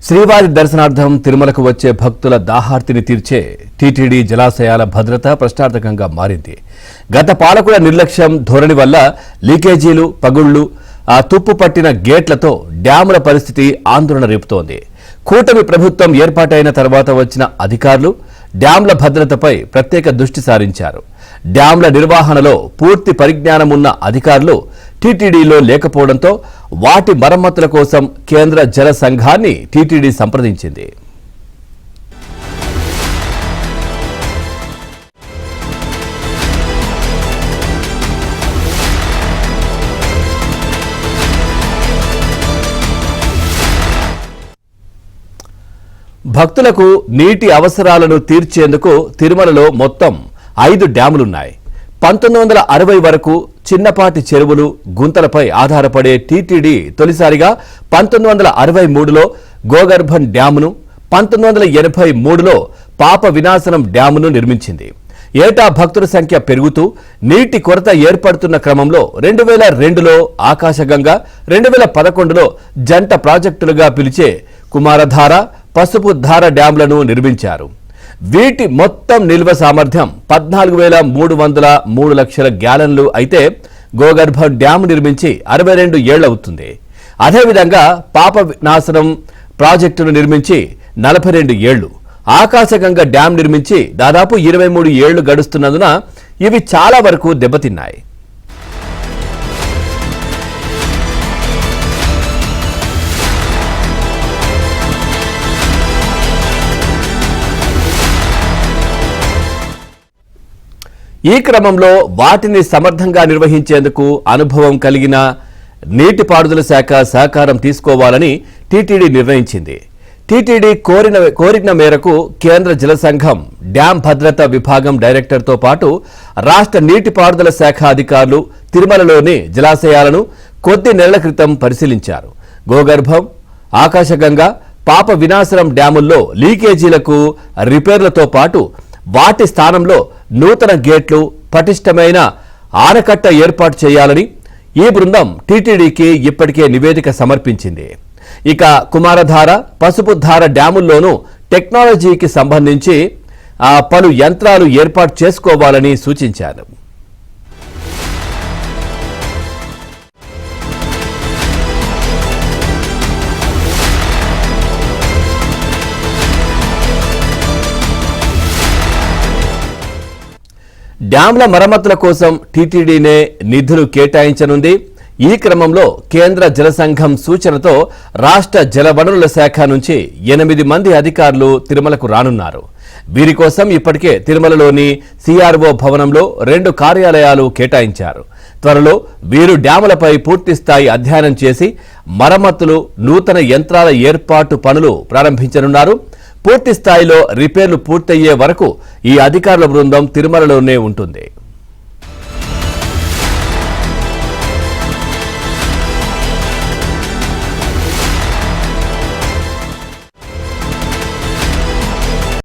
శ్రీవారి దర్శనార్థం తిరుమలకు వచ్చే భక్తుల దాహార్తిని తీర్చే టీటీడీ జలాశయాల భద్రత ప్రశ్నార్థకంగా మారింది. గత పాలకుల నిర్లక్ష్యం ధోరణి వల్ల లీకేజీలు, పగుళ్లు, తుప్పు పట్టిన గేట్లతో డ్యాముల పరిస్థితి ఆందోళన రేపుతోంది. కూటమి ప్రభుత్వం ఏర్పాటైన తర్వాత వచ్చిన అధికారులు డ్యాంల భద్రతపై ప్రత్యేక దృష్టి సారించారు. డ్యాంల నిర్వహణలో పూర్తి పరిజ్ఞానం ఉన్న అధికారులు టీటీడీలో లేకపోవడంతో వాటి మరమ్మతుల కోసం కేంద్ర జల సంఘాన్ని టీటీడీ సంప్రదించింది. భక్తులకు నీటి అవసరాలను తీర్చేందుకు తిరుమలలో మొత్తం 5 డ్యాములున్నాయి. 1960 వరకు చిన్నపాటి చెరువులు, గుంతలపై ఆధారపడే టీటీడీ తొలిసారిగా 1963లో గోగర్భన్ డ్యామును, 1983లో పాప వినాశనం డ్యామును నిర్మించింది. ఏటా భక్తుల సంఖ్య పెరుగుతూ నీటి కొరత ఏర్పడుతున్న క్రమంలో 2002లో ఆకాశగంగా, 2011లో జంట ప్రాజెక్టులుగా పిలిచే కుమారధార, పసుపుధార డ్యాంలను నిర్మించారు. వీటి మొత్తం నిల్వ సామర్థ్యం 14,303 లక్షల గ్యాలన్లు అయితే గోగర్భన్ డ్యాం నిర్మించి 62 ఏళ్లవుతుంది. అదేవిధంగా పాప వినాశనం ప్రాజెక్టును నిర్మించి 42 ఏళ్లు, ఆకాశగంగా డ్యాం నిర్మించి దాదాపు 23 ఏళ్లు గడుస్తున్నందున ఇవి చాలా వరకు దెబ్బతిన్నాయి. ఈ క్రమంలో వాటిని సమర్థంగా నిర్వహించేందుకు అనుభవం కలిగిన నీటిపారుదల శాఖ సహకారం తీసుకోవాలని టీటీడీ నిర్ణయించింది. టీటీడీ కోరిన మేరకు కేంద్ర జల సంఘం డ్యాం భద్రత విభాగం డైరెక్టర్తో పాటు రాష్ట్ర నీటిపారుదల శాఖ అధికారులు తిరుమలలోని జలాశయాలను కొద్ది నెలల క్రితం పరిశీలించారు. గోగర్భం, ఆకాశగంగా, పాప వినాశనం డ్యాముల్లో లీకేజీలకు రిపేర్లతో పాటు వాటి స్థానంలో నూతన గేట్లు, పటిష్టమైన ఆనకట్ట ఏర్పాటు చేయాలని ఈ బృందం టీటీడీకి ఇప్పటికే నివేదిక సమర్పించింది. ఇక కుమారధార, పసుపుధార డ్యాముల్లోనూ టెక్నాలజీకి సంబంధించి పలు యంత్రాలు ఏర్పాటు చేసుకోవాలని సూచించారు. డ్యాంల మరమ్మతుల కోసం టీటీడీనే నిధులు కేటాయించనుంది. ఈ క్రమంలో కేంద్ర జల సంఘం సూచనతో రాష్ట్ర జలవనరుల శాఖ నుంచి 8 మంది అధికారులు తిరుమలకు రానున్నారు. వీరి కోసం ఇప్పటికే తిరుమలలోని సిఆర్ఓ భవనంలో 2 కార్యాలయాలు కేటాయించారు. త్వరలో వీరు డ్యాములపై పూర్తిస్థాయి అధ్యయనం చేసి మరమ్మతులు, నూతన యంత్రాల ఏర్పాటు పనులు ప్రారంభించనున్నారు. పూర్తి స్థాయిలో రిపేర్లు పూర్తయ్యే వరకు ఈ అధికారుల బృందం తిరుమలలోనే ఉంటుంది.